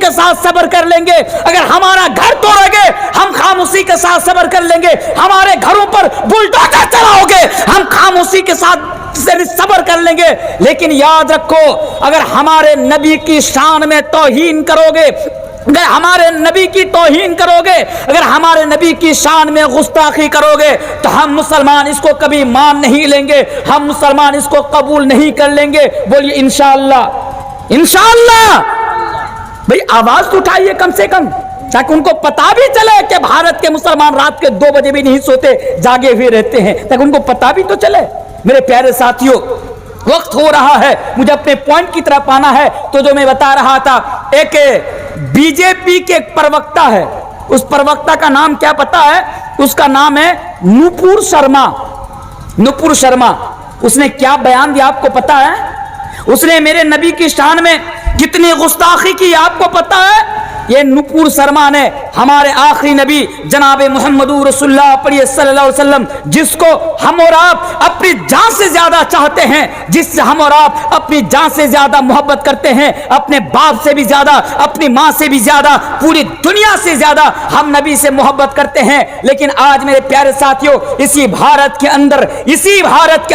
کے ساتھ صبر کر لیں گے. اگر ہمارا گھر توڑو گے ہم خاموشی کے ساتھ صبر کر لیں گے. ہمارے گھروں پر بلڈوزر چلاؤ گے ہم خاموشی کے ساتھ صبر کر لیں گے. لیکن یاد رکھو اگر ہمارے نبی کی شان میں توہین کرو گے, اگر ہمارے نبی کی توہین کرو گے, اگر ہمارے نبی کی شان میں گستاخی کرو گے تو ہم مسلمان اس کو کبھی مان نہیں لیں گے, ہم مسلمان اس کو قبول نہیں کر لیں گے. بولیے انشاءاللہ, انشاءاللہ. بھئی آواز تو اٹھائیے کم سے کم, تاکہ ان کو پتا بھی چلے کہ بھارت کے مسلمان رات کے 2 بجے بھی نہیں سوتے, جاگے ہوئے رہتے ہیں, تاکہ ان کو پتا بھی تو چلے. میرے پیارے ساتھیوں, وقت ہو رہا ہے, مجھے اپنے پوائنٹ کی طرف آنا ہے. تو جو میں بتا رہا تھا, ایک بی جے پی کے ایک پروکتا ہے, اس پروکتا کا نام کیا پتا ہے؟ اس کا نام ہے نپور شرما. نپور شرما, اس نے کیا بیان دیا آپ کو پتا ہے؟ اس نے میرے نبی کی شان میں کتنی گستاخی کی آپ کو پتا ہے؟ یہ نپور شرما نے ہمارے آخری نبی جناب محمد رسول اللہ پڑھیے صلی اللہ علیہ وسلم, جس کو ہم اور آپ اپنی جان سے زیادہ چاہتے ہیں, جس سے ہم اور آپ اپنی جان سے زیادہ محبت کرتے ہیں, اپنے باپ سے بھی زیادہ, اپنی ماں سے بھی زیادہ, پوری دنیا سے زیادہ ہم نبی سے محبت کرتے ہیں. لیکن آج میرے پیارے ساتھیوں, اسی بھارت کے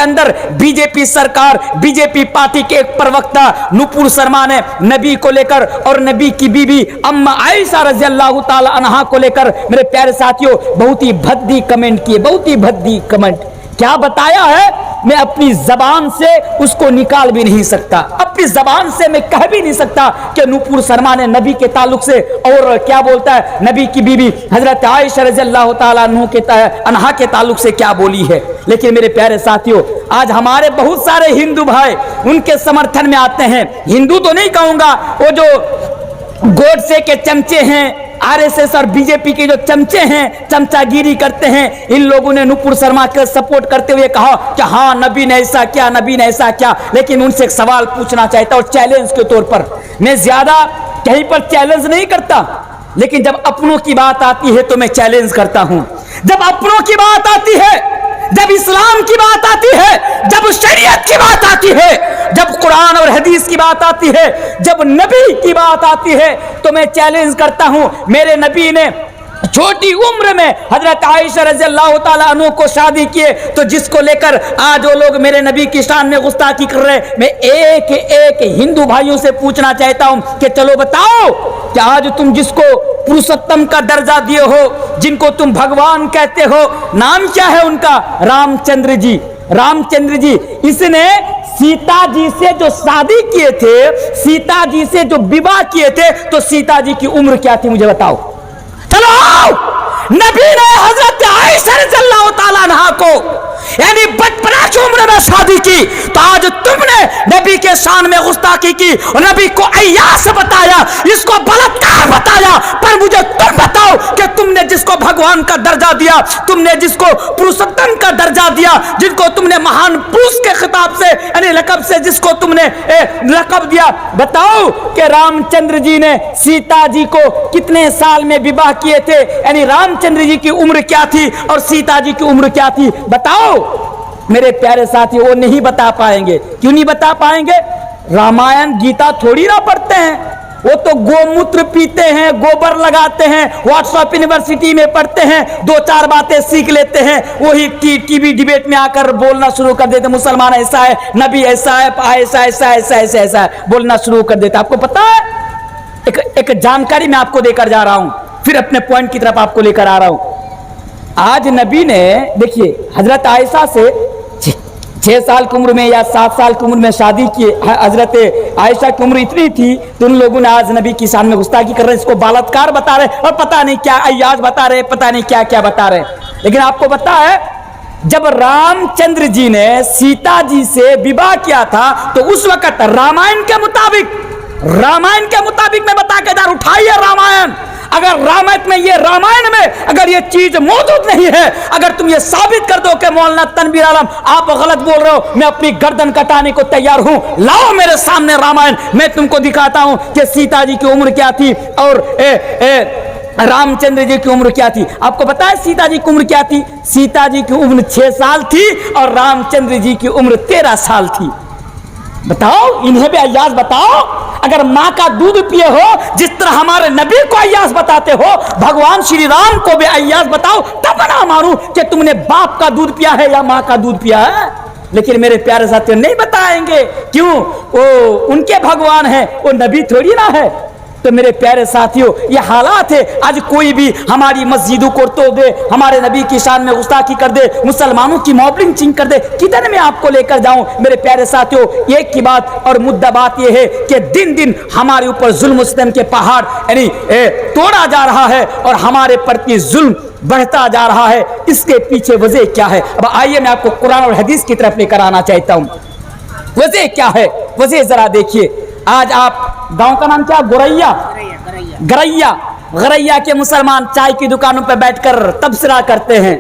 اندر بی جے پی سرکار, بی جے پی پارٹی کے ایک پروکتا نپور شرما نے نبی کو لے کر اور نبی کی بیوی عائشہ رضی اللہ تعالی عنہا کو لے کر میرے پیارے ساتھیوں بہت ہی بھدی کمنٹ کیے, بہت ہی بھدی کمنٹ. کیا بتایا ہے میں اپنی زبان سے اس کو نکال بھی نہیں سکتا, اپنی زبان سے میں کہہ بھی نہیں سکتا کہ نپور شرما نے نبی کے تعلق سے اور کیا بولتا ہے نبی کی بیوی حضرت عائشہ رضی اللہ تعالیٰ عنہا کے تعلق سے کیا بولی ہے. لیکن میرے پیارے ساتھیوں, آج ہمارے بہت سارے ہندو بھائی ان کے سمرتھن میں آتے ہیں. ہندو تو نہیں کہوں گا, وہ جو گوڈسے کے چمچے ہیں, آر ایس ایس اور بی جے پی کے جو چمچے ہیں, چمچا گیری کرتے ہیں, ان لوگوں نے نپور شرما کے سپورٹ کرتے ہوئے کہا کہ ہاں نبی نے ایسا کیا, نبی نے ایسا کیا. لیکن ان سے ایک سوال پوچھنا چاہتا ہوں چیلنج کے طور پر, میں زیادہ کہیں پر چیلنج نہیں کرتا, لیکن جب اپنوں کی بات آتی ہے تو میں چیلنج کرتا ہوں. جب اپنوں کی بات آتی ہے, جب اسلام کی بات آتی ہے, جب شریعت کی بات آتی ہے, جب قرآن اور حدیث کی بات آتی ہے, جب نبی کی بات آتی ہے, تو میں چیلنج کرتا ہوں. میرے نبی نے چھوٹی عمر میں حضرت عائشہ رضی اللہ تعالیٰ عنہ کو شادی کیے, تو جس کو لے کر آج وہ لوگ میرے نبی کی شان میں گستاخی کر رہے, میں ایک ایک ہندو بھائیوں سے پوچھنا چاہتا ہوں کہ چلو بتاؤ کہ آج تم جس کو پروشوتم کا درجہ دیے ہو, جن کو تم بھگوان کہتے ہو, نام کیا ہے ان کا؟ رام چندر جی. رام چندر جی, اس نے سیتا جی سے جو شادی کیے تھے, سیتا جی سے جو بیواہ کیے تھے, تو سیتا جی کی عمر کیا تھی مجھے بتاؤ. چلو, نبی نے حضرت عائشہ رضی اللہ تعالیٰ عنہا کو یعنی بچپنا کی عمر میں شادی کی, تو آج تم نے نبی کے شان میں گستاخی کی اور نبی کو عیاش بتایا, اس کو بلاتکار بتایا. پر مجھے تم بتاؤ کہ تم نے جس کو بھگوان کا درجہ دیا, تم نے جس کو پروشوتم کا درجہ دیا, جن کو تم نے مہان پروش کے خطاب سے یعنی لقب سے جس کو تم نے لقب دیا, بتاؤ کہ رام چندر جی نے سیتا جی کو کتنے سال میں بیواہ کیے تھے, یعنی رام چندر جی کی عمر کیا تھی اور سیتا جی کی عمر کیا تھی, بتاؤ. میرے پیارے ساتھی وہ نہیں بتا پائیں گے. کیوں نہیں بتا پائیں گے؟ رامائن گیتا تھوڑی نہ پڑھتے ہیں, وہ تو گوموتر پیتے ہیں, گوبر لگاتے ہیں, واٹس ایپ یونیورسٹی میں پڑھتے ہیں, 2-4 باتیں سیکھ لیتے ہیں, وہی ٹی وی ڈیبیٹ میں آ کر بولنا شروع کر دیتے, مسلمان ایسا ہے, نبی ایسا ہے, ایسا ایسا ایسا ایسا ایسا بولنا شروع کر دیتا. آپ کو پتا ہے ایک جانکاری میں آپ کو دے کر جا رہا ہوں, پھر اپنے پوائنٹ کی طرف آپ کو لے کر آ رہا ہوں. آج نبی نے دیکھیے حضرت عائشہ سے 6 سال کی عمر میں یا 7 سال کی عمر میں شادی کی. حضرت عائشہ کی عمر اتنی تھی تو ان لوگوں نے آج نبی کی شان میں گستاخی کر رہے ہیں, اس کو بلاتکار بتا رہے اور پتہ نہیں کیا عیاش بتا رہے, پتہ نہیں کیا کیا بتا رہے. لیکن آپ کو پتا ہے جب رام چندر جی نے سیتا جی سے بیواہ کیا تھا, تو اس وقت رامائن کے مطابق میں بتا کے دار اٹھائیے رامائن, اگر رامائن میں یہ چیز موجود نہیں ہے, اگر تم یہ ثابت کر دو کہ مولانا تنویر عالم آپ غلط بول رہے ہو, میں اپنی گردن کٹانے کو تیار ہوں. لاؤ میرے سامنے رامائن, میں تم کو دکھاتا ہوں کہ سیتا جی کی عمر کیا تھی اور رام چندر جی کی عمر کیا تھی. آپ کو پتا ہے سیتا جی کی عمر کیا تھی؟ سیتا جی کی عمر 6 سال تھی اور رام چندر جی کی عمر 13 سال تھی. بتاؤ, انہیں بھی عیاش بتاؤ. اگر ماں کا دودھ پیے ہو جس طرح ہمارے نبی کو ایاز بتاتے ہو, بھگوان شری رام کو بھی ایاز بتاؤ, تب نہ مانوں کہ تم نے باپ کا دودھ پیا ہے یا ماں کا دودھ پیا ہے. لیکن میرے پیارے ساتھیوں نہیں بتائیں گے, کیوں؟ وہ ان کے بھگوان ہیں, وہ نبی تھوڑی نہ ہے. تو میرے پیارے ساتھیوں یہ حالات ہے. آج کوئی بھی ہماری مسجدوں کو توڑ دے, ہمارے نبی کی شان میں گستاخی کر دے, مسلمانوں کی موبلنگ چنگ کر دے, کدھر میں آپ کو لے کر جاؤں؟ میرے پیارے ساتھیوں ایک کی بات اور مدعا بات یہ ہے کہ دن دن ہمارے اوپر ظلم و ستم کے پہاڑ یعنی توڑا جا رہا ہے اور ہمارے پرتی ظلم بڑھتا جا رہا ہے. اس کے پیچھے وجہ کیا ہے؟ اب آئیے میں آپ کو قرآن اور حدیث کی طرف لے کر آنا چاہتا ہوں. وجہ کیا ہے؟ وجہ ذرا دیکھیے. آج آپ گاؤں کا نام کیا؟ گریا کے مسلمان چائے کی دکانوں پہ بیٹھ کر تبصرہ کرتے ہیں,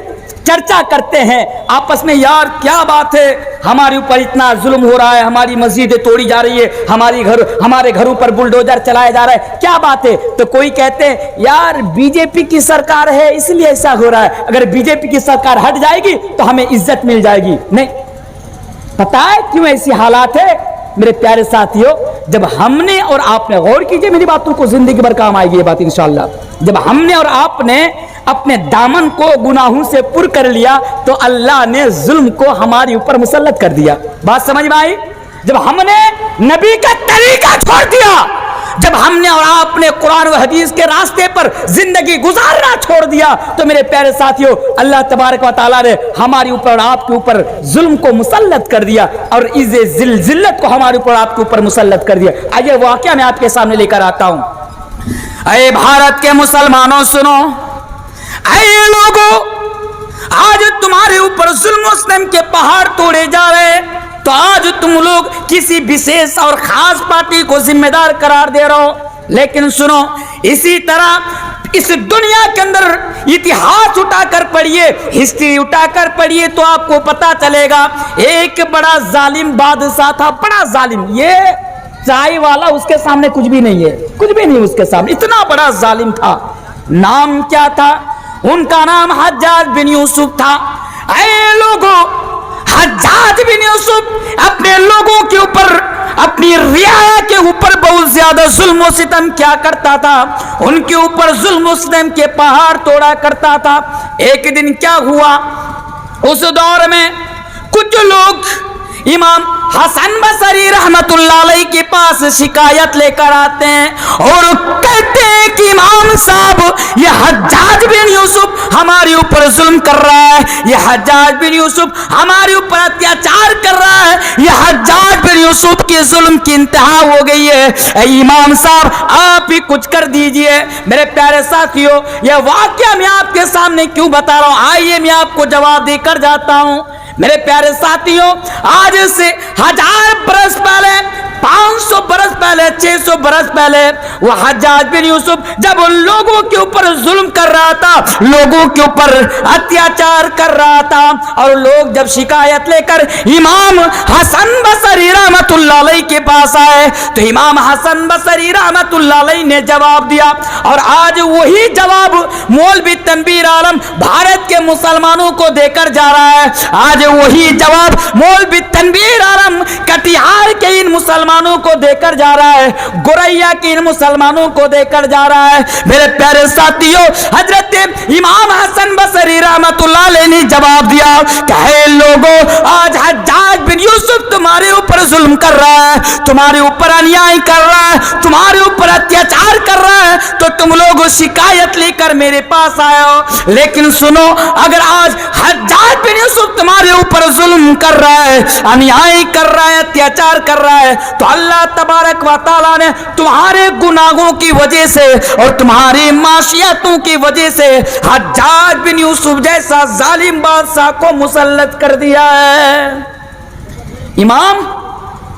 چرچا کرتے ہیں آپس میں, یار کیا بات ہے, ہمارے اوپر اتنا ظلم ہو رہا ہے, ہماری مسجدیں توڑی جا رہی ہے, ہمارے گھروں پر بلڈوزر چلایا جا رہا ہے, کیا بات ہے؟ تو کوئی کہتے ہیں یار بی جے پی کی سرکار ہے اس لیے ایسا ہو رہا ہے, اگر بی جے پی کی سرکار ہٹ جائے گی تو ہمیں عزت مل جائے گی. نہیں, پتہ ہے کیوں ایسی حالات ہے؟ میرے پیارے ساتھیوں جب ہم نے اور آپ نے, غور کیجئے میری باتوں کو, زندگی بھر کام آئے گی یہ بات انشاءاللہ, جب ہم نے اور آپ نے اپنے دامن کو گناہوں سے پر کر لیا تو اللہ نے ظلم کو ہمارے اوپر مسلط کر دیا. بات سمجھ میں آئی؟ جب ہم نے نبی کا طریقہ چھوڑ دیا, جب ہم نے اور آپ نے قرآن و حدیث کے راستے پر زندگی گزارنا چھوڑ دیا تو میرے پیارے ساتھیوں اللہ تبارک و تعالیٰ نے ہمارے اوپر اور آپ کے اوپر ظلم کو مسلط کر دیا اور ذلت کو ہمارے اوپر آپ کے اوپر مسلط کر دیا. آئیے واقعہ میں آپ کے سامنے لے کر آتا ہوں. اے بھارت کے مسلمانوں سنو, اے لوگوں, آج تمہارے اوپر ظلم و ستم کے پہاڑ توڑے جا رہے, تو آج تم لوگ کسی وشیش اور خاص پارٹی کو ذمہ دار قرار دے رہے ہو. لیکن سنو, اسی طرح اس دنیا کے اندر اتہاس اٹھا کر پڑھیے, ہسٹری اٹھا کر پڑھیے تو آپ کو پتا چلے گا ایک بڑا ظالم بادشاہ تھا, بڑا ظالم. یہ چائے والا اس کے سامنے کچھ بھی نہیں ہے, کچھ بھی نہیں اس کے سامنے, اتنا بڑا ظالم تھا. نام کیا تھا ان کا؟ نام حجاج بن یوسف تھا. اے لوگوں, حجاج بن یوسف اپنے لوگوں کے اوپر, اپنی رعایا کے اوپر بہت زیادہ ظلم و ستم کیا کرتا تھا, ان کے اوپر ظلم و ستم کے پہاڑ توڑا کرتا تھا. ایک دن کیا ہوا, اس دور میں کچھ لوگ امام حسن بصری رحمت اللہ علیہ کے پاس شکایت لے کر آتے ہیں اور کہتے ہیں کہ امام صاحب یہ حجاج بن یوسف ہمارے اوپر ظلم کر رہا ہے, یہ حجاج بن یوسف ہمارے اوپر اتیاچار کر رہا ہے, یہ حجاج بن یوسف کے ظلم کی انتہا ہو گئی ہے, اے امام صاحب آپ ہی کچھ کر دیجئے. میرے پیارے ساتھیوں یہ واقعہ میں آپ کے سامنے کیوں بتا رہا ہوں, آئیے میں آپ کو جواب دے کر جاتا ہوں. میرے پیارے ساتھیوں آج سے 1000 برس پہلے, 500 برس پہلے, 600 برس پہلے وہ حجاج بن یوسف جب ان لوگوں کے اوپر ظلم کر رہا تھا, لوگوں کے اوپر اتیاچار کر رہا تھا, اور لوگ جب شکایت لے کر امام حسن بصری رحمت اللہ علیہ کے پاس آئے تو امام حسن بصری رحمت اللہ علیہ نے جواب دیا. اور آج وہی جواب مولوی تنویر عالم بھارت کے مسلمانوں کو دے کر جا رہا ہے. آج وہی جواب مولوی تنویر عالم کٹیہار کے ان مسلمانوں کو دے کر جا رہا ہے, گوریا کے ان مسلمانوں کو دے کر جا رہا ہے. میرے پیارے ساتھیوں حضرت امام حسن بصری رحمت اللہ علیہ نے جواب دیا کہ اے لوگوں, آج حجاج بن یوسف تمہارے اوپر ظلم کر رہا ہے, تمہارے اوپر انیائی کر رہا ہے, تمہارے اوپر اتیاچار کر رہا ہے, تو تم لوگ شکایت لے کر میرے پاس آئے ہو. لیکن سنو, اگر آج حجاج بن یوسف تمہارے اوپر ظلم کر رہا ہے, انیائی کر رہا ہے, اتیاچار کر رہا ہے, تو اللہ تبارک و تعالیٰ نے تمہارے گناہوں کی وجہ سے اور تمہاری معصیتوں کی وجہ سے حجاج بن یوسف جیسا ظالم بادشاہ کو مسلط کر دیا ہے. امام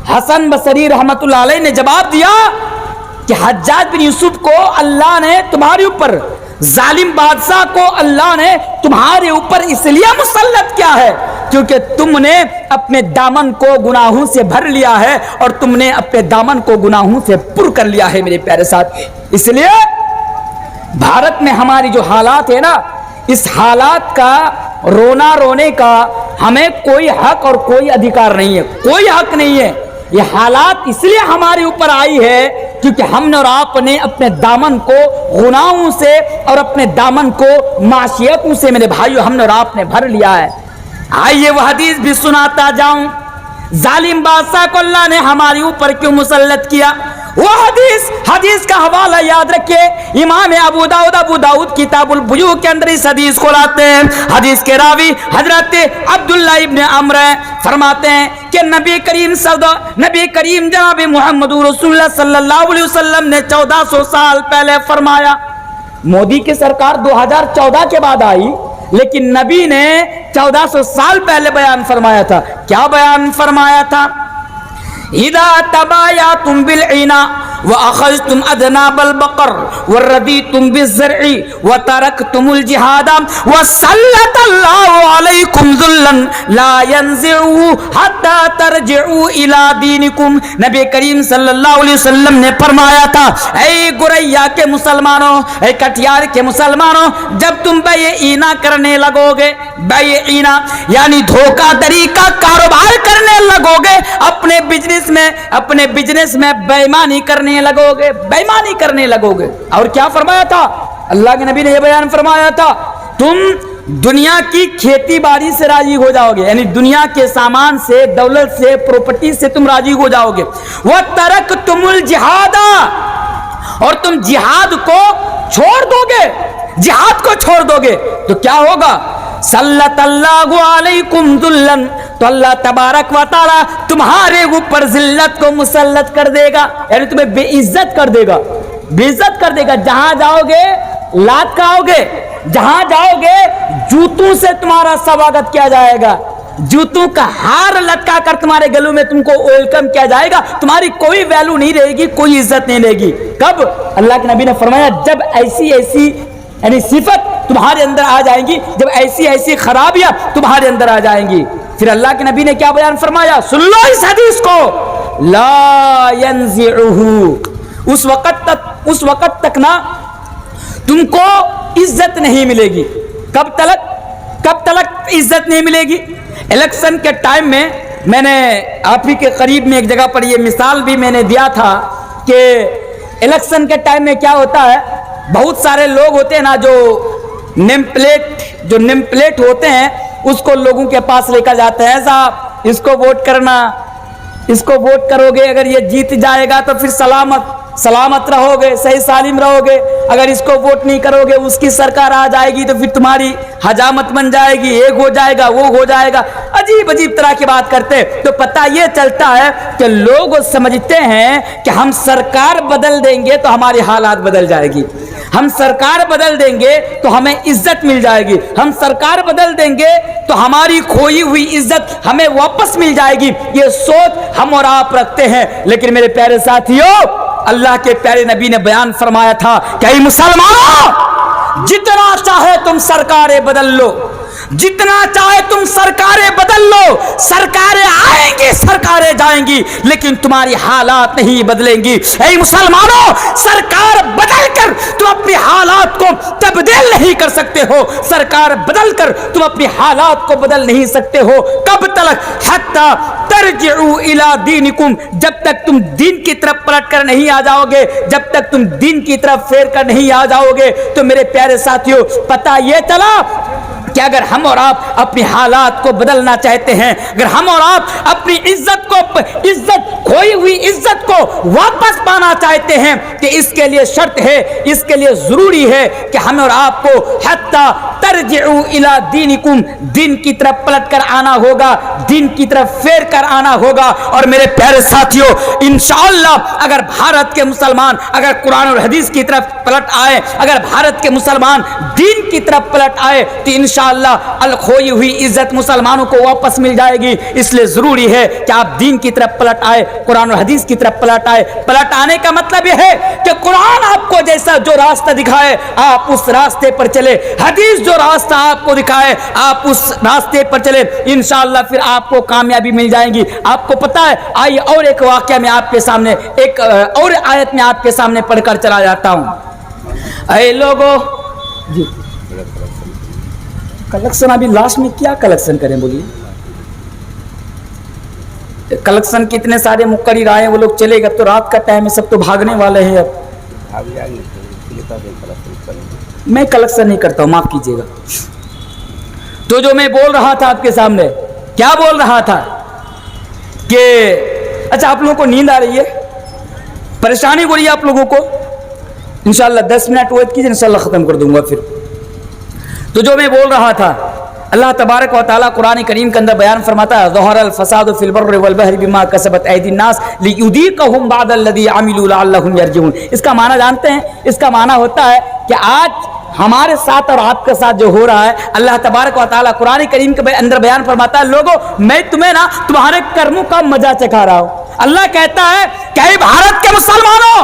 حسن بصری رحمت اللہ علیہ نے جواب دیا کہ حجاج بن یوسف کو اللہ نے تمہارے اوپر, ظالم بادشاہ کو اللہ نے تمہارے اوپر اس لیے مسلط کیا ہے کیونکہ تم نے اپنے دامن کو گناہوں سے بھر لیا ہے اور تم نے اپنے دامن کو گناہوں سے پر کر لیا ہے. میرے پیارے ساتھ, اس لیے بھارت میں ہماری جو حالات ہے نا, اس حالات کا رونا رونے کا ہمیں کوئی حق اور کوئی ادھیکار نہیں ہے, کوئی حق نہیں ہے. یہ حالات اس لیے ہمارے اوپر آئی ہے کیونکہ ہم نے اور آپ نے اپنے دامن کو گناہوں سے اور اپنے دامن کو معصیتوں سے میرے بھائیو ہم نے اور آپ نے بھر لیا ہے. آئیے وہ حدیث بھی سناتا جاؤں. ظالم بادشاہ کو اللہ نے ہمارے اوپر کیوں مسلط کیا؟ وہ حدیث کا حوالہ یاد رکھیے. امام ابو داؤد کتاب البیوع کے اندر اس حدیث کو لاتے ہیں. حدیث کے راوی حضرت عبداللہ ابن عمرو فرماتے ہیں کہ نبی کریم جناب محمد رسول اللہ صلی اللہ علیہ وسلم نے 1400 سال پہلے فرمایا. مودی کی سرکار 2014 کے بعد آئی لیکن نبی نے 1400 سال پہلے بیان فرمایا تھا. کیا بیان فرمایا تھا؟ اذا تبايعتم بالعنا واخذتم اذناب البقر ورديتم بالزرع وتركتم الجهاد وسلط الله عليكم ذلا لا ينزعه حتى ترجعوا الى دينكم. نبی کریم صلی اللہ علیہ وسلم نے فرمایا تھا اے گوریا کے مسلمانوں، اے کٹیار کے مسلمانوں، جب تم بیع اینا کرنے لگو گے، بیع اینا یعنی دھوکہ دری کا کاروبار کرنے لگو گے، اپنے بزنس میں بےایمانی کرنے لگو گے. اور کیا فرمایا تھا؟ اللہ کے نبی نے یہ بیان فرمایا تھا تم دنیا کی کھیتی باڑی سے راضی ہو جاؤ گے، یعنی دنیا کے سامان سے، دولت سے، پراپرٹی سے تم راضی ہو جاؤ گے. وَتَرَكْتُمُ الْجِهَادَ، اور تم جہاد کو چھوڑ دو گے، جہاد کو چھوڑ دو گے تو کیا ہوگا؟ سلط اللہ علیکم ذلًا، تو اللہ تبارک و تعالی تمہارے اوپر ذلت کو مسلط کر دے گا، یعنی تمہیں بے عزت کر دے گا، بے عزت کر دے گا. جہاں جاؤ گے لات کھاؤ گے، جہاں جاؤ گے جوتوں سے تمہارا سواگت کیا جائے گا، جوتوں کا ہار لٹکا کر تمہارے گلوں میں تم کو ویلکم کیا جائے گا. تمہاری کوئی ویلو نہیں رہے گی، کوئی عزت نہیں رہے گی. کب؟ اللہ کے نبی نے فرمایا جب ایسی یعنی صفت تمہارے اندر آ جائیں گی، جب ایسی خرابیاں تمہارے اندر آ جائیں گی. پھر اللہ کے نبی نے کیا بیان فرمایا؟ سن لو اس حدیث کو، لا ينزعه، اس وقت تک نا تم کو عزت نہیں ملے گی. کب تلک عزت نہیں ملے گی؟ الیکشن کے ٹائم میں نے آپ ہی کے قریب میں ایک جگہ پر یہ مثال بھی میں نے دیا تھا کہ الیکشن کے ٹائم میں کیا ہوتا ہے، بہت سارے لوگ ہوتے ہیں نا جو نیم پلیٹ ہوتے ہیں اس کو لوگوں کے پاس لے کر جاتے ہیں، صاحب اس کو ووٹ کرنا، اس کو ووٹ کرو گے، اگر یہ جیت جائے گا تو پھر سلامت رہو گے، صحیح سالم رہو گے، اگر اس کو ووٹ نہیں کرو گے اس کی سرکار آ جائے گی تو پھر تمہاری حجامت بن جائے گی، ایک ہو جائے گا، وہ ہو جائے گا. عجیب طرح کی بات کرتے. تو پتہ یہ چلتا ہے کہ لوگ سمجھتے ہیں کہ ہم سرکار بدل دیں گے تو ہماری حالات بدل جائے گی، ہم سرکار بدل دیں گے تو ہمیں عزت مل جائے گی، ہم سرکار بدل دیں گے تو ہماری کھوئی ہوئی عزت ہمیں واپس مل جائے گی. یہ سوچ ہم اور آپ رکھتے ہیں. لیکن میرے پیارے ساتھیوں، اللہ کے پیارے نبی نے بیان فرمایا تھا کہ اے مسلمانوں، جتنا چاہے تم سرکاریں بدل لو، جتنا چاہے تم سرکاریں بدل لو، سرکاریں آئیں گی، سرکاریں جائیں گی، لیکن تمہاری حالات نہیں بدلیں گی. اے مسلمانوں، سرکار بدل کر تم اپنی حالات کو تبدیل نہیں کر سکتے ہو، سرکار بدل کر تم اپنی حالات کو بدل نہیں سکتے ہو. کب تلک؟ حتی ترجعوا الی دینکم، جب تک تم دین کی طرف پلٹ کر نہیں آ جاؤ گے، جب تک تم دین کی طرف پھیر کر نہیں آ جاؤ گے. تو میرے پیارے ساتھیوں، پتہ یہ چلا کہ اگر ہم اور آپ اپنی حالات کو بدلنا چاہتے ہیں، اگر ہم اور آپ اپنی عزت کھوئی ہوئی عزت کو واپس پانا چاہتے ہیں، کہ اس کے لیے شرط ہے، اس کے لیے ضروری ہے کہ ہم اور آپ کو حتی ترجعوا الی دینکم، دین کی طرف پلٹ کر آنا ہوگا، دین کی طرف پھیر کر آنا ہوگا. اور میرے پیارے ساتھیوں، انشاءاللہ اگر بھارت کے مسلمان اگر قرآن اور حدیث کی طرف پلٹ آئے، اگر بھارت کے مسلمان دین کی طرف پلٹ آئے تو انشاءاللہ الکھوئی ہوئی عزت مسلمانوں کو واپس مل جائے گی. اس لیے ضروری ہے کہ آپ دین کی طرف پلٹ آئے، قرآن و حدیث کی طرف پلٹ آئے. پلٹ آنے کا مطلب یہ ہے کہ قرآن آپ کو جیسا جو راستہ دکھائے آپ اس راستے پر چلے، حدیث جو راستہ آپ کو دکھائے آپ اس راستے پر چلے، انشاءاللہ پھر آپ کو کامیابی مل جائے گی. آپ کو پتہ ہے، آئیے اور ایک واقعہ میں آپ کے سامنے، ایک اور آیت میں آپ کے سامنے پڑھ کر چلا جاتا ہوں. اے لوگوں، جی کلیکشن ابھی لاسٹ میں کیا کلیکشن کریں بولیے؟ कलेक्शन के इतने सारे मुकर्रिर आए, वो लोग चले गए, तो रात का टाइम है, सब तो भागने वाले हैं। अब मैं कलेक्शन नहीं करता हूँ, माफ कीजिएगा। तो जो मैं बोल रहा था आपके सामने, क्या बोल रहा था कि अच्छा आप लोगों को नींद आ रही है, परेशानी हो रही है आप लोगों को, इंशाल्लाह 10 मिनट वेट कीजिए, इंशाल्लाह खत्म कर दूंगा फिर। तो जो मैं बोल रहा था, अल्लाह तबारक व तआला कुरान करीम के अंदर बयान फरमाता है, ज़हरल फसादु फिल बर्रि वल बहरि बिमा कसबत ऐदीन नास लियुदीक़हुम बअदल्लज़ी अमिलू लअल्लहुम यरजिऊन। इसका माना जानते हैं? इसका माना होता है कि आज हमारे साथ और आपके साथ जो हो रहा है, अल्लाह तबारक व तआला कुरान करीम के अंदर बयान फरमाता है, लोगों मैं तुम्हें ना तुम्हारे कर्मों का मजा चखा रहा हूं। अल्लाह कहता है कि भारत के मुसलमानों,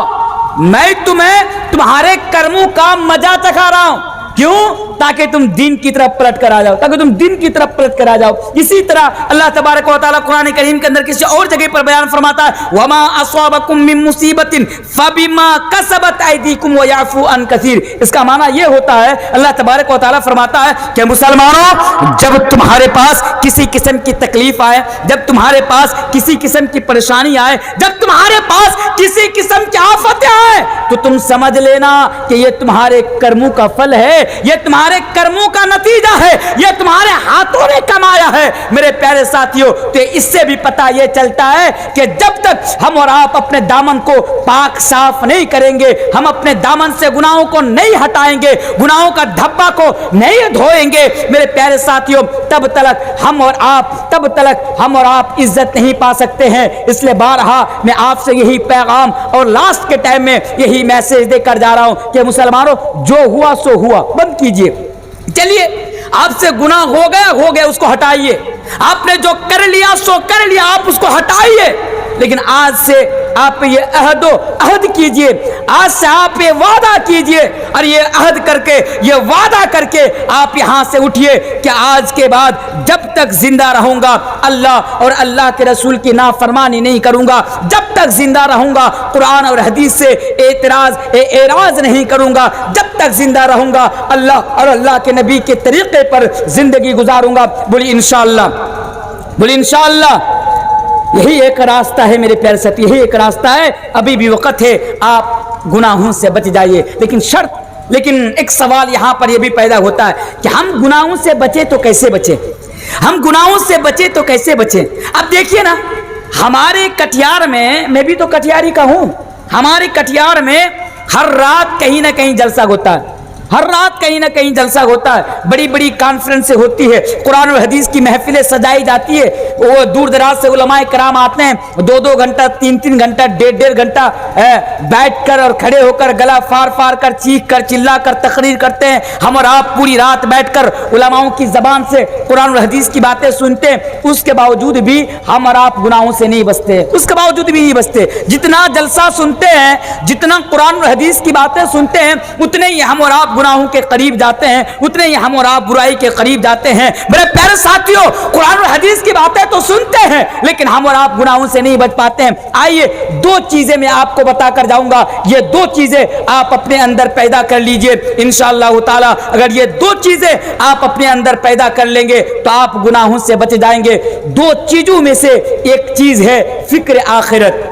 मैं तुम्हें तुम्हारे कर्मों का मजा चखा रहा हूं। क्यों? ताकि तुम दीन की तरफ पलट कर आ जाओ, ताकि तुम दीन की तरफ पलट कर आ जाओ। इसी तरह अल्लाह तबारक व तआला कुरान करीम के अंदर किसी और जगह पर बयान फरमाता है, वमा अस्वाबकुम मिन मुसीबतिन फबिमा कसबत ऐदीकुम व याफू अन कसीर। इसका माना यह होता है, अल्लाह तबारक व तआला फरमाता है कि मुसलमानों, जब तुम्हारे पास किसी किस्म की तकलीफ आए, जब तुम्हारे पास किसी किस्म की परेशानी आए, जब तुम्हारे पास किसी किस्म की आफतें आए, तो तुम समझ लेना कि यह तुम्हारे कर्मों का फल है, यह तुम्हारे कर्मों का नतीजा है, यह तुम्हारे हाथों ने कमाया है। मेरे प्यारे साथियों, तो इससे भी पता यह चलता है कि जब तक हम और आप अपने दामन को पाक साफ नहीं करेंगे, हम अपने दामन से गुनाहों को नहीं हटाएंगे, गुनाहों का धब्बा को नहीं धोएंगे, मेरे प्यारे साथियों, तब तक हम और आप इज्जत नहीं पा सकते हैं। इसलिए बारहा मैं आपसे यही पैगाम और लास्ट के टाइम में यही मैसेज देकर जा रहा हूं कि मुसलमानों, जो हुआ सो हुआ, बंद कीजिए। चलिए, आपसे गुनाह हो गया, उसको हटाइए। आपने जो कर लिया सो कर लिया, आप उसको हटाइए। लेकिन आज से आप ये अहद कीजिए, आज से आप ये वादा कीजिए, और ये अहद करके, ये वादा करके आप यहां से उठिए कि आज के बाद जब तक जिंदा रहूंगा अल्लाह और अल्लाह के रसूल की नाफरमानी नहीं करूंगा, जब तक जिंदा रहूंगा कुरान और हदीस से एराज नहीं करूंगा, जब तक जिंदा रहूंगा अल्लाह और अल्लाह के नबी के तरीके पर जिंदगी गुजारूंगा। बोली इंशाअल्लाह, बोली इंशाअल्लाह। यही एक रास्ता है मेरे प्यारे साथी, यही एक रास्ता है। अभी भी वक्त है, आप गुनाहों से बच जाइए। लेकिन एक सवाल यहाँ पर यह भी पैदा होता है कि हम गुनाहों से बचे तो कैसे बचे, हम गुनाहों से बचे तो कैसे बचे। अब देखिए ना, हमारे कटिहार में, मैं भी तो कटिहारी का हूँ, हमारे कटिहार में हर रात कहीं ना कहीं जलसा होता है, हर रात कहीं ना कहीं जलसा होता है। बड़ी बड़ी कॉन्फ्रेंस होती है, कुरान और हदीस की महफिलें सजाई जाती है। वो दूर दराज से उलमाए कराम आते हैं, 2-2 घंटा, 3-3 घंटा, 1.5 घंटा बैठकर और खड़े होकर गला फाड़ फाड़ कर, चीख कर, चिल्ला कर तकरीर करते हैं। हम और आप पूरी रात बैठकर उलमाओं की जबान से कुरान और हदीस की बातें सुनते हैं। उसके बावजूद भी हम और आप गुनाहों से नहीं बचते, उसके बावजूद भी नहीं बचते। जितना जलसा सुनते हैं, जितना कुरान और हदीस की बातें सुनते हैं, उतने ही हम और आप गुनाहों के करीब जाते हैं, उतने ही हम और आप बुराई के करीब जाते हैं। मेरे प्यारे साथियों, कुरान और हदीस की बातें तो सुनते हैं, लेकिन हम और आप गुनाहों से नहीं बच पाते हैं। आइए, 2 चीजें मैं आपको बताकर जाऊंगा, ये 2 चीजें आप अपने अंदर पैदा कर लीजिए इंशाअल्लाह ताला। अगर ये 2 चीजें आप अपने अंदर पैदा कर लेंगे तो आप गुनाहों से बच जाएंगे। 2 चीजों में से एक चीज है फिक्र आखिरत।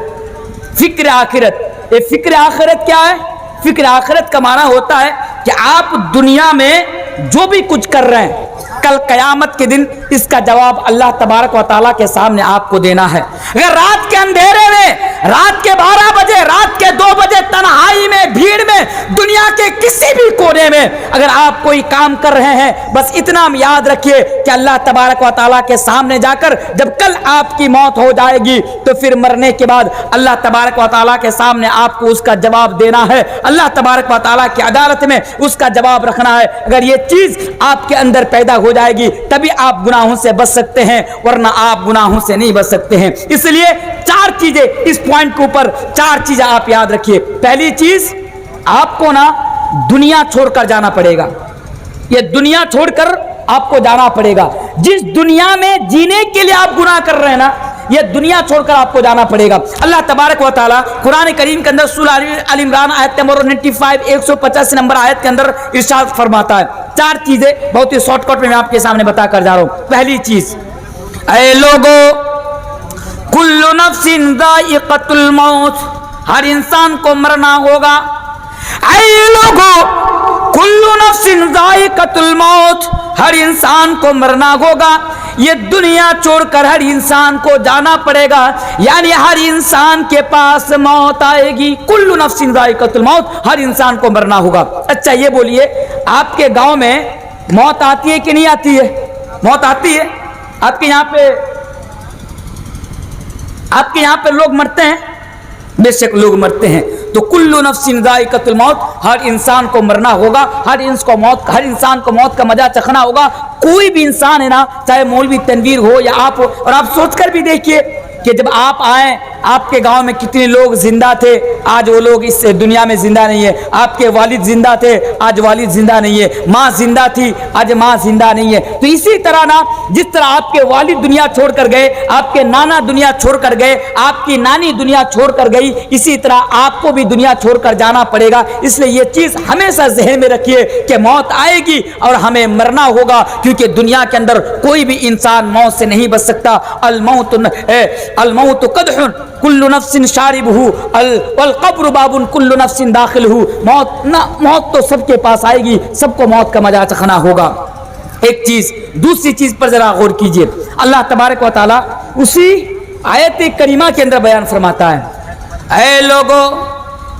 फिक्र आखिरत, ये फिक्र आखिरत क्या है? फिक्र आखिरत का माना होता है कि आप दुनिया में जो भी कुछ कर रहे हैं, कल कयामत के दिन इसका जवाब अल्लाह तबारक व तआला के सामने आपको देना है। अगर रात के अंधेरे में, रात के 12 बजे, रात के 2 बजे तन्हाई में, भीड़ में, दुनिया के किसी भी कोने में अगर आप कोई काम कर रहे हैं, बस इतना याद रखिए कि अल्लाह तबारक व तआला के सामने जाकर जब कल आपकी मौत हो जाएगी, तो फिर मरने के बाद अल्लाह तबारक व तआला के सामने आपको उसका जवाब देना है। अल्लाह तबारक व तआला की अदालत में उसका जवाब रखना है। अगर ये चीज आपके अंदर पैदा हो जाएगी, तभी आप गुनाहों से बच सकते हैं, वरना आप गुनाहों से नहीं बच सकते हैं। इसलिए 4 चीजें, इस पॉइंट के ऊपर 4 चीजें आप याद रखिए। पहली चीज, आपको ना दुनिया छोड़कर जाना पड़ेगा। ये दुनिया छोड़कर आपको जाना पड़ेगा। जिस दुनिया में जीने के लिए आप गुनाह कर रहे हैं ना, ये दुनिया छोड़कर आपको जाना पड़ेगा। अल्लाह तबारक व तआला कुरान करीम के अंदर सूरह अल इमरान आयत नंबर 95 185 नंबर आयत के अंदर इरशाद फरमाता है। 4 चीजें बहुत ही शॉर्टकट में मैं आपके सामने बताकर जा रहा हूं। पहली चीज, ऐ लोगो कुल्लु नफ्सिन ज़ाइक़तुल मौत, हर इंसान को मरना होगा। ऐ लोगों, कुल्लु नफ्सिन ज़ाइक़तुल मौत, हर इंसान को मरना होगा। ये दुनिया छोड़कर हर इंसान को जाना पड़ेगा, यानी हर इंसान के पास मौत आएगी। कुल्लु नफ्सिन ज़ाइक़तुल मौत, हर इंसान को मरना होगा। अच्छा ये बोलिए, आपके गांव में मौत आती है कि नहीं आती है? मौत आती है? आपके यहाँ पे लोग मरते हैं? बेशक लोग मरते हैं। तो कुल्लु नफ्सिन ज़ाइक़तुल मौत, हर इंसान को मरना होगा, हर इंसान को मौत का मजा चखना होगा। कोई भी इंसान है ना, चाहे मौलवी तनवीर हो या आप हो, और आप सोचकर भी देखिए कि जब आप आए, आपके गांव में कितने लोग जिंदा थे, आज वो लोग इस दुनिया में जिंदा नहीं है। आपके वालिद जिंदा थे, आज वालिद जिंदा नहीं है। माँ जिंदा थी, आज माँ जिंदा नहीं है। तो इसी तरह ना, जिस तरह आपके वालिद दुनिया छोड़कर गए, आपके नाना दुनिया छोड़कर गए, आपकी नानी दुनिया छोड़कर गई, इसी तरह आपको भी दुनिया छोड़कर जाना पड़ेगा। इसलिए ये चीज हमेशा जहन में रखिए कि मौत आएगी और हमें मरना होगा, क्योंकि दुनिया के अंदर कोई भी इंसान मौत से नहीं बच सकता। अलमौत कदहुन कुल्लु नफ्सिन शारिबहु वल कब्र बाबुन कुल्लु नफ्सिन दाखिलहु, मौत तो सबके पास आएगी, सबको मौत का मजा चखना होगा। एक चीज, दूसरी चीज पर जरा गौर कीजिए। अल्लाह तबारक व तआला उसी आयत करीमा के अंदर बयान फरमाता है, ऐ लोगों,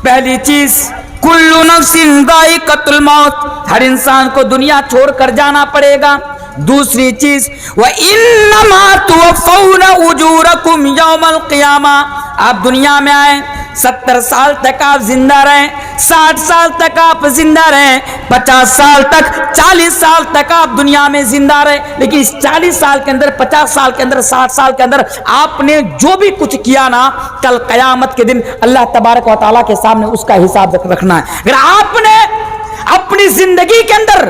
पहली चीज कुल्लु नफ्सिन ज़ाइक़तुल मौत, हर इंसान को दुनिया छोड़कर जाना पड़ेगा। दूसरी चीज व इन्नमा तुवफ़्फ़ौना उजूरकुम यौमल क़ियामा, आप दुनिया में आए, 70 साल तक आप जिंदा रहें, 60 साल तक आप जिंदा रहें, 50 साल तक, 40 साल तक आप दुनिया में जिंदा रहे, लेकिन इस 40 साल के अंदर, 50 साल के अंदर, 60 साल के अंदर आपने जो भी कुछ किया ना, कल क़यामत के दिन अल्लाह तबारक व तआला के सामने उसका हिसाब रखना है। अगर आपने अपनी जिंदगी के अंदर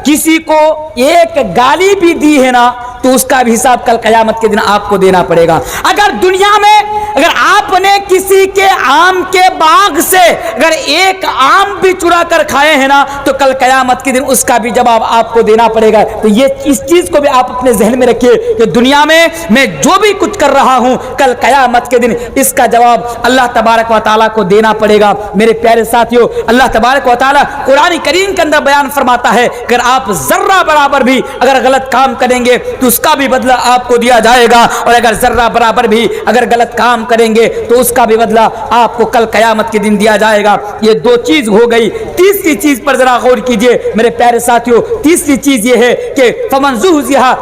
किसी को एक गाली भी दी है ना, तो उसका भी हिसाब कल क़यामत के दिन आपको देना पड़ेगा। अगर दुनिया में अगर आपने किसी के आम के बाग से अगर एक आम भी चुरा कर खाए हैं ना, तो कल क़यामत के दिन उसका भी जवाब आपको देना पड़ेगा। तो ये इस चीज को भी आप अपने जहन में रखिए कि दुनिया में मैं जो भी कुछ कर रहा हूं, कल क़यामत के दिन इसका जवाब अल्लाह तबारक व तआला को देना पड़ेगा। मेरे प्यारे साथियों, अल्लाह तबारक व तआला कुरान करीम के अंदर बयान फरमाता है, अगर आप जर्रा बराबर भी अगर गलत काम करेंगे तो उसका भी बदला आपको दिया जाएगा, और अगर जर्रा बराबर भी अगर गलत काम करेंगे तो उसका भी बदला आपको कल क़यामत के दिन दिया जाएगा। ये दो चीज हो गई। तीसरी चीज पर जरा गौर कीजिए मेरे प्यारे साथियों। तीसरी चीज ये है कि फमन ज़ुहज़िहा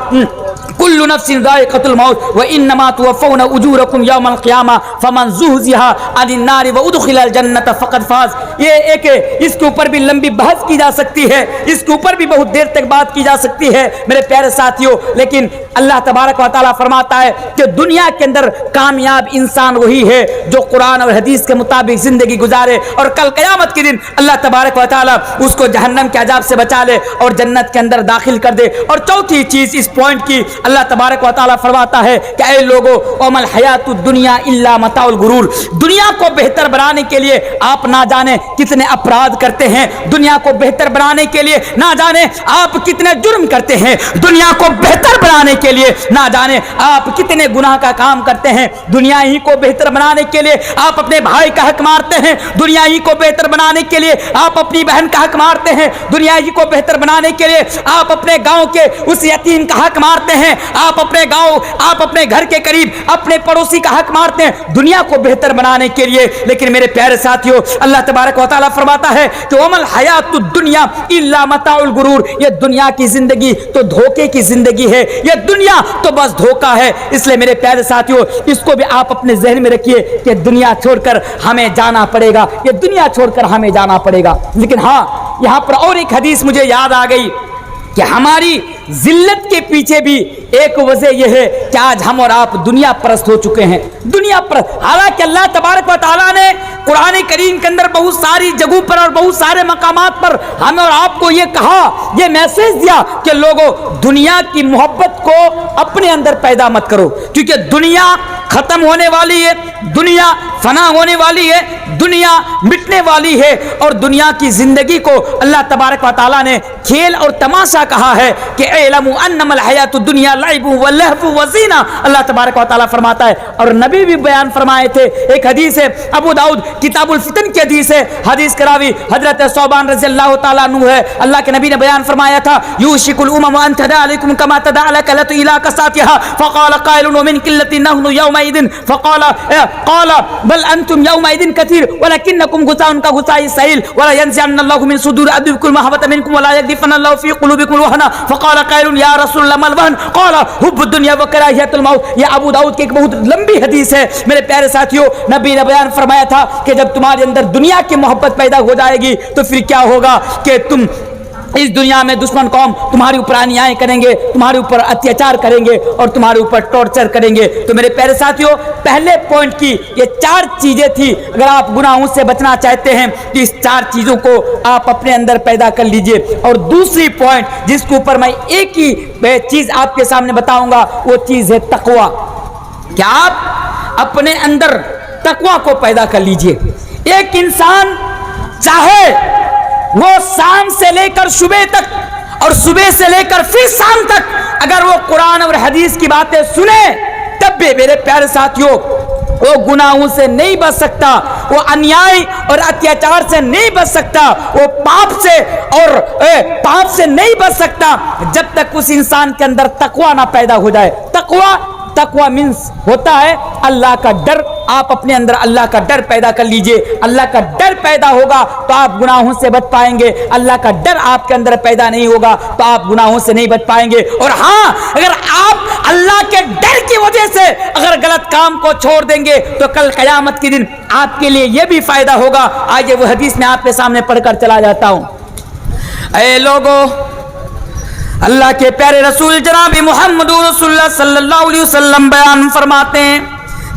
कुल्लु नफ्सिन ज़ाइक़तुल मौत व इन्नमा तुवफ़्फ़ौना उजूरकुम यौमल क़ियामा फमन ज़ुहज़िहा अनिन नारि व उदख़िलल जन्नत फ़क़द फ़ाज़। ये एक, इसके ऊपर भी लंबी बहस की जा सकती है, इसके ऊपर भी बहुत देर तक बात की जा सकती है मेरे प्यारे साथियों, लेकिन अल्लाह तबारक व तआला फरमाता है कि दुनिया के अंदर कामयाब इंसान वही है जो कुरान और हदीस के मुताबिक जिंदगी गुजारे, और कल क़यामत के दिन अल्लाह तबारक व तआला उसको जहन्नम के अज़ाब से बचा ले और जन्नत के अंदर दाखिल कर दे। और चौथी चीज इस पॉइंट की अल्लाह तबारक व तआला फरमाता है कि ऐ लोगों, वमल हयातुद दुनिया इल्ला मताउल गुरूर, दुनिया को बेहतर बनाने के लिए आप ना जाने कितने अपराध करते हैं, दुनिया को बेहतर बनाने के लिए ना जाने आप कितने जुर्म करते हैं, दुनिया को बेहतर बनाने के लिए ना जाने आप कितने गुनाह का काम करते हैं, दुनिया ही को बेहतर बनाने के लिए आप अपने भाई का हक मारते हैं, दुनिया ही को बेहतर बनाने के लिए आप अपनी बहन का हक मारते हैं, दुनिया ही को बेहतर बनाने के लिए आप अपने गांव के उस यतीम का हक मारते हैं, आप अपने गांव, आप अपने घर के करीब अपने पड़ोसी का हक मारते हैं दुनिया को बेहतर बनाने के लिए। लेकिन मेरे प्यारे साथियों, अल्लाह तबारक व तआला फरमाता है कि वमल हयातुद दुनिया इल्ला मताउल गुरूर, ये दुनिया की जिंदगी तो धोखे की जिंदगी है, ये दुनिया तो बस धोखा है। इसलिए मेरे प्यारे साथियों, इसको भी आप अपने जहन में रखिए कि दुनिया छोड़कर हमें जाना पड़ेगा, ये दुनिया छोड़कर हमें जाना पड़ेगा। लेकिन हाँ, यहां पर और एक हदीस मुझे याद आ गई कि हमारी जिल्लत के पीछे भी एक वजह यह है कि आज हम और आप दुनिया परस्त हो चुके हैं, दुनिया परस्त। हालांकि अल्लाह तबारक व तआला ने कुरान करीम के अंदर बहुत सारी जगहों पर और बहुत सारे मकामात पर हमें और आपको ये कहा, ये मैसेज दिया कि लोगों, दुनिया की मोहब्बत को अपने अंदर पैदा मत करो, क्योंकि दुनिया खत्म होने वाली है, दुनिया फना होने वाली है, दुनिया मिटने वाली है, और दुनिया की जिंदगी को अल्लाह तबारक व तआला ने खेल और तमाशा कहा है कि इलमु अन्नमल हयातुद दुनिया लइबु व लहवु व ज़ीना। अल्लाह तबारक व तआला फरमाता है, और नबी भी बयान फरमाए थे। एक हदीस है, अबू दाऊद किताबुल फितन की हदीस है, हदीस के रावी हजरत सौबान रज़ियल्लाहु तआला अन्हु है। अल्लाह के नबी ने बयान फरमाया था, यूशिकुल उमम अन तदा अलैकुम कमा तदा अलकलतु इला कसातिहा फक़ाल क़ाइलुन मिन क़िल्लतिन नहनु यौमइदिन फ़क़ाल बल अंतुम यौमइदिन कसीर वलकिन्नकुम गुसाउन का गुसाई सहील वला यंज़िअन्नल्लाहु मिन सुदूरि अदविकुम महबता मिनकुम वला यग़दिफन्नल्लाहु फ़ी क़ुलूबिकुम वहना फ़क़ाल क़ाइलुन या रसूलल्लाह मल वहन क़ाल हुब्बुद दुनिया व कराहियतुल मौत। ये अबू दाऊद की एक बहुत लंबी हदीस है। मेरे प्यारे साथियों, नबी ने बयान फरमाया था कि जब तुम्हारे अंदर दुनिया की मोहब्बत पैदा हो जाएगी तो फिर क्या होगा कि तुम इस दुनिया में दुश्मन कौम तुम्हारे ऊपर अन्याय करेंगे, तुम्हारे ऊपर अत्याचार करेंगे और तुम्हारे ऊपर टॉर्चर करेंगे। तो मेरे प्यारे साथियों, पहले पॉइंट की ये 4 चीजें थी। अगर आप गुनाहों से बचना चाहते हैं तो इस 4 चीजों को आप अपने अंदर पैदा कर लीजिए। और दूसरी पॉइंट जिसके ऊपर मैं एक ही चीज आपके सामने बताऊंगा, वो चीज है तकवा। क्या आप अपने अंदर तकवा को पैदा कर लीजिए। एक इंसान चाहे वो शाम से लेकर सुबह तक और सुबह से लेकर फिर शाम तक अगर वो कुरान और हदीस की बातें सुने, तब भी मेरे प्यारे साथियों वो गुनाहों से नहीं बच सकता, वो अन्याय और अत्याचार से नहीं बच सकता, वो पाप से नहीं बच सकता जब तक उस इंसान के अंदर तकवा ना पैदा हो जाए। तकवा मीन्स होता है अल्लाह का डर। आप अपने अंदर अल्लाह का डर पैदा कर लीजिए। अल्लाह का डर पैदा होगा तो आप गुनाहों से बच पाएंगे। अल्लाह का डर आपके अंदर पैदा नहीं होगा तो आप गुनाहों से नहीं बच पाएंगे। और हाँ, अगर आप अल्लाह के डर की वजह से अगर गलत काम को छोड़ देंगे तो कल क़यामत के दिन आपके लिए यह भी फायदा होगा। आइए वो हदीस में आपके सामने पढ़कर चला जाता हूं। ऐ लोगों, अल्लाह के प्यारे रसूल जनाब मुहम्मद रसूलुल्लाह सल्लल्लाहु अलैहि वसल्लम बयान फरमाते हैं,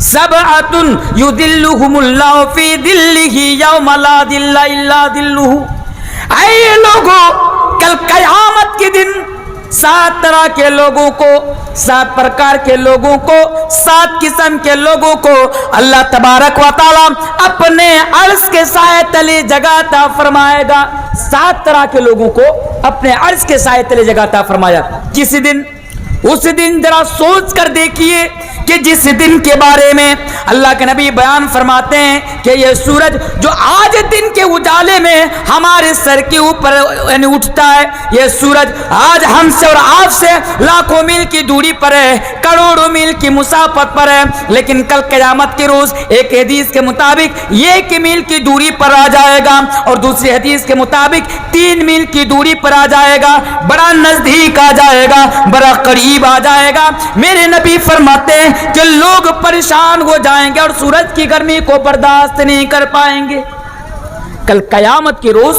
सबअतुन युदिल्लुहुमुल्लाहु फी दिल्लिही यौम ला दिल्ला इल्ला दिल्लुहु। ऐ लोगों, कल क़यामत के दिन 7 तरह के लोगों को, 7 प्रकार के लोगों को, 7 किस्म के लोगों को अल्लाह तबारक व तआला अपने अर्श के साए तले जगह अता फरमाएगा। 7 तरह के लोगों को अपने अर्श के साए तले जगह अता फरमाया। जिस दिन, उस दिन जरा सोच कर देखिए कि जिस दिन के बारे में अल्लाह के नबी बयान फरमाते हैं कि ये सूरज जो आज दिन के उजाले में हमारे सर के ऊपर उठता है, ये सूरज आज हमसे और आपसे लाखों मील की दूरी पर है, करोड़ों मील की मुसाफत पर है, लेकिन कल क़यामत के रोज एक हदीस के मुताबिक 1 मील की दूरी पर आ जाएगा और दूसरी हदीस के मुताबिक 3 मील की दूरी पर आ जाएगा। बड़ा नजदीक आ जाएगा, बड़ा करीब आ जाएगा। मेरे नबी फरमाते हैं कि लोग परेशान हो जाएंगे और सूरज की गर्मी को बर्दाश्त नहीं कर पाएंगे। कल क़यामत के रोज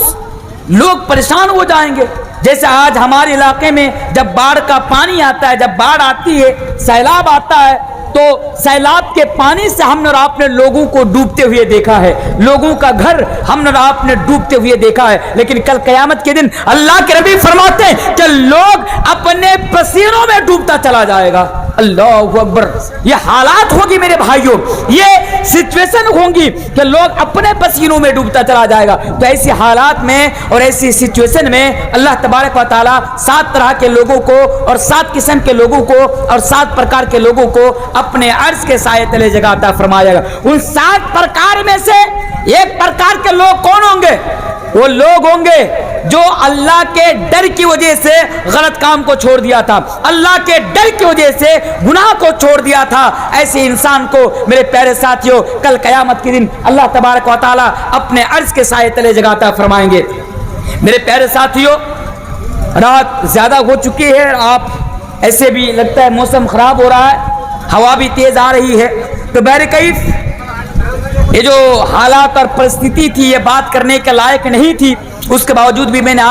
लोग परेशान हो जाएंगे। जैसे आज हमारे इलाके में जब बाढ़ का पानी आता है, जब बाढ़ आती है, सैलाब आता है, तो सैलाब के पानी से हमने और आपने लोगों को डूबते हुए देखा है, लोगों का घर हमने और आपने डूबते हुए देखा है। लेकिन कल क़यामत के दिन अल्लाह के नबी फरमाते हैं कि लोग अपने पसीनों में डूबता चला जाएगा। अल्लाहु अकबर। ये हालात होगी मेरे भाइयों, ये सिचुएशन होंगी कि लोग अपने पसीनों में डूबता चला जाएगा। तो ऐसी हालात में और ऐसी सिचुएशन में अल्लाह तबारक व तआला 7 तरह के लोगों को और 7 किस्म के लोगों को और 7 प्रकार के लोगों को अपने अर्श के साए तले जगह अता फरमाएगा। उन 7 प्रकार में से एक प्रकार के लोग कौन होंगे? वो लोग होंगे जो अल्लाह के डर की वजह से गलत काम को छोड़ दिया था, अल्लाह के डर की वजह से गुनाह को छोड़ दिया था। ऐसे इंसान को मेरे प्यारे साथियों कल क़यामत के दिन अल्लाह तबारक व तआला अपने अर्श के साए तले जगह अता फरमाएंगे। मेरे प्यारे साथियों, रात ज्यादा हो चुकी है, आप ऐसे भी लगता है मौसम खराब हो रहा है, हवा भी तेज आ रही है, तो बहरकैफ ये जो हालात और परिस्थिति थी ये बात करने के लायक नहीं थी, उसके बावजूद भी मैंने आप